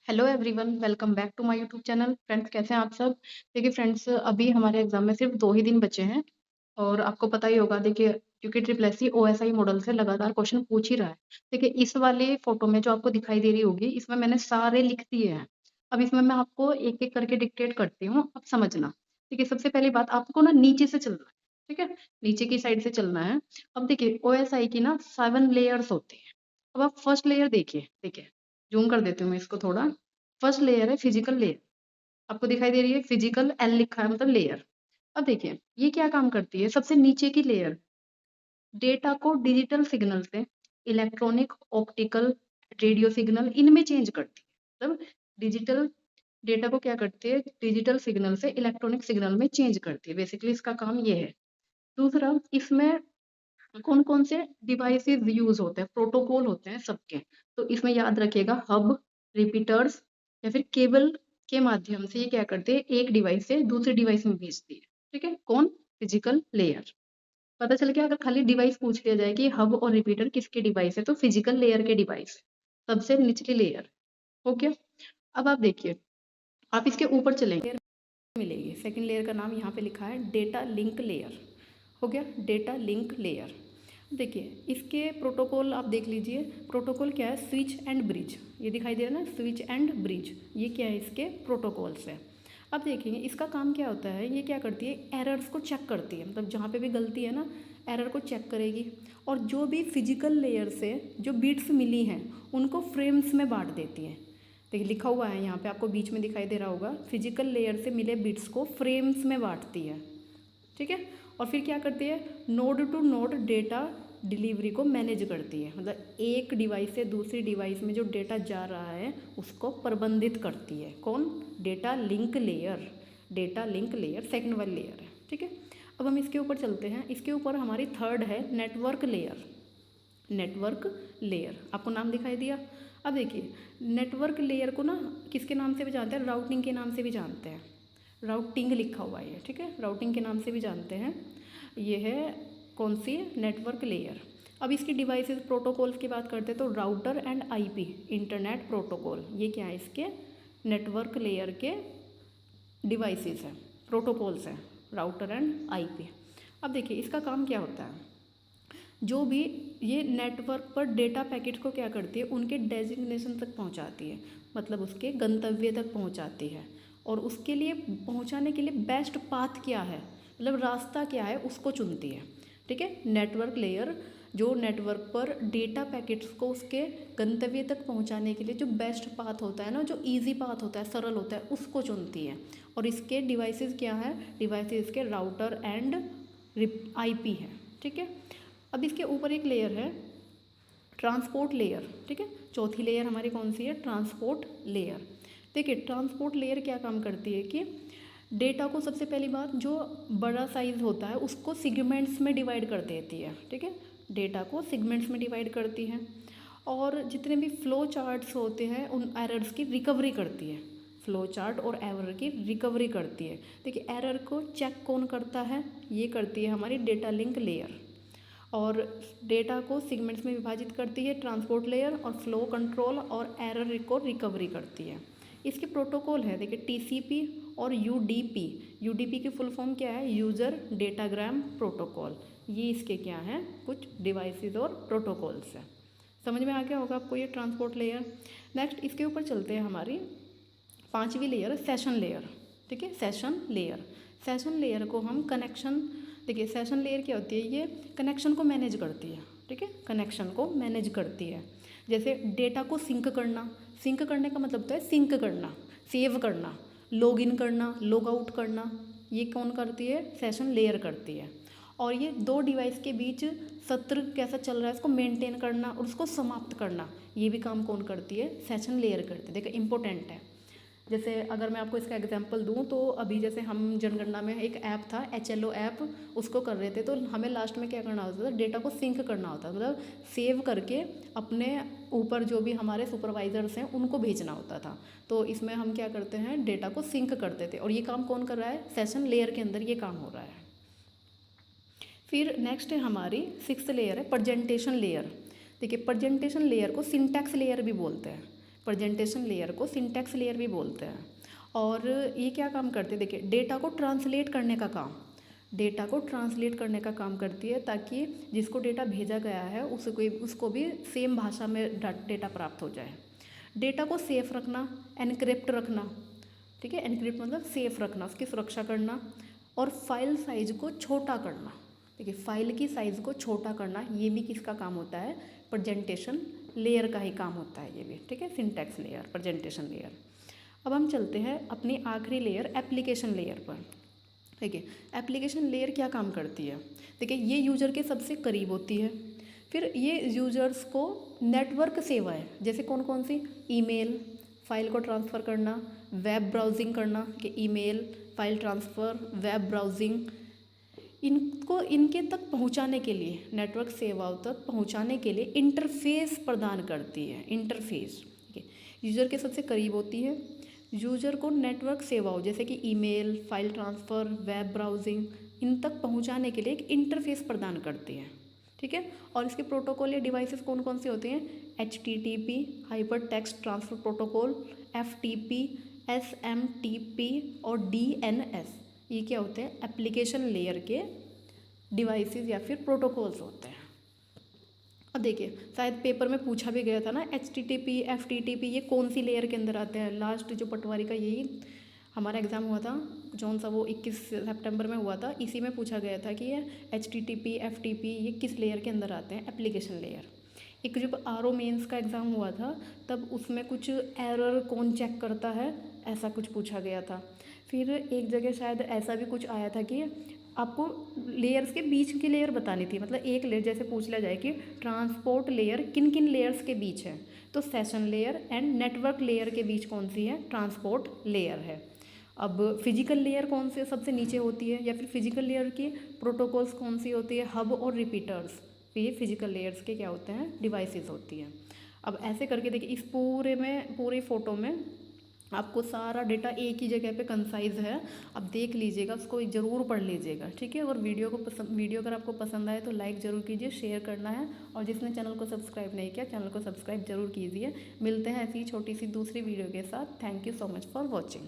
Hello everyone, welcome back to my YouTube channel. Friends, कैसे हैं आप सब? देखिए फ्रेंड्स, अभी हमारे एग्जाम में सिर्फ 2 ही दिन बचे हैं और आपको पता ही होगा। देखिए, क्योंकि ट्रिपल एससी ओएसआई मॉडल से लगातार क्वेश्चन पूछ ही रहा है। देखिए, इस वाले फोटो में जो आपको दिखाई दे रही होगी, इसमें मैंने सारे लिख दिए हैं। अब इसमें मैं आपको एक-एक करके डिक्टेट करती हूँ, अब समझना। ठीक है, सबसे पहली बात, आपको ना नीचे से चलना है, ठीक है? नीचे की साइड से चलना है। अब देखिए, ओएसआई की ना 7 लेयर्स होती हैं। अब आप फर्स्ट लेयर देखिए, ज़ूम कर देती हूँ मैं इसको थोड़ा। फर्स्ट लेयर है फिजिकल लेयर, आपको दिखाई दे रही है फिजिकल, एल लिखा है मतलब लेयर। अब देखिए ये क्या काम करती है, सबसे नीचे की लेयर डेटा को डिजिटल सिग्नल से इलेक्ट्रॉनिक, ऑप्टिकल, रेडियो सिग्नल इनमें चेंज करती है। मतलब डिजिटल डेटा को क्या करती है, डिजिटल सिग्नल से इलेक्ट्रॉनिक सिग्नल में चेंज करती है। बेसिकली इसका काम ये है। दूसरा, इसमें कौन कौन से डिवाइसेस यूज होते हैं, प्रोटोकॉल होते हैं सबके। तो इसमें याद रखिएगा, हब, रिपीटर्स या फिर केबल के माध्यम से ये क्या करते हैं, एक डिवाइस से दूसरे डिवाइस में भेजती है। ठीक है, कौन? Physical layer. पता चल गया? अगर खाली डिवाइस पूछ लिया जाए कि हब और रिपीटर किसके डिवाइस है, तो फिजिकल लेयर के डिवाइस, सबसे निचली लेयर। ओके, अब आप देखिए, आप इसके ऊपर चलेंगे, मिलेगी सेकंड लेयर का नाम यहाँ पे लिखा है डेटा लिंक लेयर। हो गया डेटा लिंक लेयर। देखिए इसके प्रोटोकॉल आप देख लीजिए। प्रोटोकॉल क्या है? स्विच एंड ब्रिज, ये दिखाई दे रहा है ना, स्विच एंड ब्रिज, ये क्या है, इसके प्रोटोकॉल्स है। अब देखेंगे इसका काम क्या होता है। ये क्या करती है, एरर्स को चेक करती है, मतलब जहाँ पे भी गलती है ना, एरर को चेक करेगी। और जो भी फिजिकल लेयर से जो बिट्स मिली हैं उनको फ्रेम्स में बांट देती है। देखिए लिखा हुआ है यहाँ पे, आपको बीच में दिखाई दे रहा होगा, फिजिकल लेयर से मिले बिट्स को फ्रेम्स में बांटती है। ठीक है, और फिर क्या करती है, node to node data delivery को मैनेज करती है। मतलब एक डिवाइस से दूसरी डिवाइस में जो डेटा जा रहा है उसको प्रबंधित करती है। कौन? Data link layer. Data link layer second वाली लेयर है। ठीक है, अब हम इसके ऊपर चलते हैं। इसके ऊपर हमारी थर्ड है नेटवर्क लेयर। नेटवर्क लेयर, आपको नाम दिखाई दिया। अब देखिए नेटवर्क लेयर को ना किसके नाम से भी जानते हैं, राउटिंग के नाम से भी जानते हैं। राउटिंग लिखा हुआ है ये, ठीक है, राउटिंग के नाम से भी जानते हैं। ये है कौन सी? Network layer. अब इसकी डिवाइसेस प्रोटोकॉल्स की बात करते हैं तो router and IP, internet protocol, ये क्या है, इसके नेटवर्क लेयर के डिवाइसेस हैं, प्रोटोकॉल्स हैं, राउटर एंड आईपी। अब देखिए इसका काम क्या होता है। जो भी ये नेटवर्क पर डेटा पैकेट को क्या करती है, उनके डेजिग्नेशन तक पहुंचाती है, मतलब उसके गंतव्य तक पहुंचाती है। और उसके लिए पहुंचाने के लिए बेस्ट पाथ क्या है, मतलब रास्ता क्या है, उसको चुनती है। ठीक है, नेटवर्क लेयर जो नेटवर्क पर डेटा पैकेट्स को उसके गंतव्य तक पहुंचाने के लिए जो बेस्ट पाथ होता है ना, जो इजी पाथ होता है, सरल होता है, उसको चुनती है। और इसके डिवाइसेस क्या है, डिवाइसेस के राउटर एंड आईपी है। ठीक है, अब इसके ऊपर एक लेयर है ट्रांसपोर्ट लेयर। ठीक है, चौथी लेयर हमारी कौन सी है? Transport layer. देखिए ट्रांसपोर्ट लेयर क्या काम करती है कि डेटा को, सबसे पहली बात, जो बड़ा साइज होता है उसको सिगमेंट्स में डिवाइड कर देती है। ठीक है, डेटा को सिगमेंट्स में डिवाइड करती है। और जितने भी फ्लो चार्ट्स होते हैं उन एरर्स की रिकवरी करती है। फ्लो चार्ट और एरर की रिकवरी करती है। देखिए एरर को चेक कौन करता है, ये करती है हमारी डेटा लिंक लेयर। और डेटा को सेगमेंट्स में विभाजित करती है ट्रांसपोर्ट लेयर, और फ्लो कंट्रोल और एरर को रिकवरी करती है। इसके प्रोटोकॉल है, देखिए टीसीपी और यूडीपी। यूडीपी की फुल फॉर्म क्या है? User datagram protocol. ये इसके क्या हैं, कुछ डिवाइसेस और प्रोटोकॉल्स हैं। समझ में आ गया होगा आपको ये ट्रांसपोर्ट लेयर। नेक्स्ट इसके ऊपर चलते हैं, हमारी पांचवी लेयर सेशन लेयर। ठीक है, सेशन लेयर। सेशन लेयर को हम कनेक्शन, देखिए सेशन लेयर क्या होती है, ये कनेक्शन को मैनेज करती है। ठीक है, कनेक्शन को मैनेज करती है। जैसे डेटा को सिंक करना, सिंक करने का मतलब होता है सिंक करना, सेव करना, लॉग इन करना, लॉग आउट करना, ये कौन करती है? सेशन लेयर करती है। और ये दो डिवाइस के बीच सत्र कैसा चल रहा है इसको मेंटेन करना और उसको समाप्त करना, ये भी काम कौन करती है? सेशन लेयर करती है। देखिए इंपॉर्टेंट है। जैसे अगर मैं आपको इसका एग्जांपल दूं तो अभी जैसे हम जनगणना में एक ऐप था HLO ऐप, उसको कर रहे थे, तो हमें लास्ट में क्या करना होता था, डेटा को सिंक करना होता था, मतलब सेव करके अपने ऊपर जो भी हमारे सुपरवाइजर्स हैं उनको भेजना होता था। तो इसमें हम क्या करते हैं, डेटा को सिंक करते थे, और ये काम कौन कर रहा है? सेशन लेयर के अंदर ये काम हो रहा है। फिर नेक्स्ट है हमारी सिक्स्थ लेयर है प्रेजेंटेशन लेयर। देखिए प्रेजेंटेशन लेयर को सिंटैक्स लेयर भी बोलते हैं। प्रेजेंटेशन लेयर को सिंटैक्स लेयर भी बोलते हैं। और ये क्या काम करते हैं, देखिए डेटा को ट्रांसलेट करने का काम, डेटा को ट्रांसलेट करने का काम करती है, ताकि जिसको डेटा भेजा गया है उसको भी सेम भाषा में डेटा प्राप्त हो जाए। डेटा को सेफ रखना, एनक्रिप्ट रखना, ठीक है, एनक्रिप्ट मतलब सेफ रखना, उसकी सुरक्षा करना, और फाइल साइज को छोटा करना। देखिए फाइल की साइज़ को छोटा करना ये भी किसका काम होता है, प्रेजेंटेशन लेयर का ही काम होता है ये भी, ठीक है, सिंटैक्स लेयर, प्रेजेंटेशन लेयर। अब हम चलते हैं अपनी आखिरी लेयर एप्लीकेशन लेयर पर। देखिए एप्लीकेशन लेयर क्या काम करती है, देखिए ये यूज़र के सबसे करीब होती है। फिर ये यूज़र्स को नेटवर्क सेवाएं, जैसे कौन कौन सी, ईमेल, फाइल को ट्रांसफ़र करना, वेब ब्राउजिंग करना, कि email, file transfer, web browsing, इनको इनके तक पहुंचाने के लिए, नेटवर्क सेवाओं तक पहुंचाने के लिए इंटरफेस प्रदान करती है। इंटरफेस, ठीक है, यूज़र के सबसे करीब होती है। यूज़र को नेटवर्क सेवाओं जैसे कि email, file transfer, web browsing, इन तक पहुंचाने के लिए एक इंटरफेस प्रदान करती है, ठीक है। और इसके प्रोटोकॉल या डिवाइसेस कौन कौन से होते हैं, HTTP, hyper text transfer protocol, FTP, SMTP और DNS। ये क्या होते हैं, एप्लीकेशन लेयर के डिवाइसेस या फिर प्रोटोकॉल्स होते हैं। अब देखिए शायद पेपर में पूछा भी गया था ना, HTTP, FTTP ये कौन सी लेयर के अंदर आते हैं। लास्ट जो पटवारी का यही हमारा एग्ज़ाम हुआ था, जौन सा वो 21 सितंबर में हुआ था, इसी में पूछा गया था कि ये HTTP, FTP ये किस लेयर के अंदर आते हैं, एप्लीकेशन लेयर। एक जब RO मेंस का एग्ज़ाम हुआ था तब उसमें कुछ एरर कौन चेक करता है, ऐसा कुछ पूछा गया था। फिर एक जगह शायद ऐसा भी कुछ आया था कि आपको लेयर्स के बीच की लेयर बतानी थी, मतलब एक लेयर जैसे पूछ लिया जाए कि ट्रांसपोर्ट लेयर किन किन लेयर्स के बीच है, तो session layer and network layer के बीच कौन सी है, ट्रांसपोर्ट लेयर है। अब फिजिकल लेयर कौन से सबसे नीचे होती है, या फिर फिजिकल लेयर की प्रोटोकॉल्स कौन सी होती है, हब और रिपीटर्स, ये फिजिकल लेयर्स के क्या होते हैं, डिवाइसेस होती हैं। अब ऐसे करके देखिए इस पूरे में, पूरी फ़ोटो में आपको सारा डेटा एक ही जगह पे कंसाइज है। अब देख लीजिएगा, उसको ज़रूर पढ़ लीजिएगा, ठीक है। और वीडियो अगर आपको पसंद आए तो लाइक ज़रूर कीजिए, शेयर करना है, और जिसने चैनल को सब्सक्राइब नहीं किया चैनल को सब्सक्राइब ज़रूर कीजिए। मिलते हैं ऐसी छोटी सी दूसरी वीडियो के साथ। Thank you so much for watching.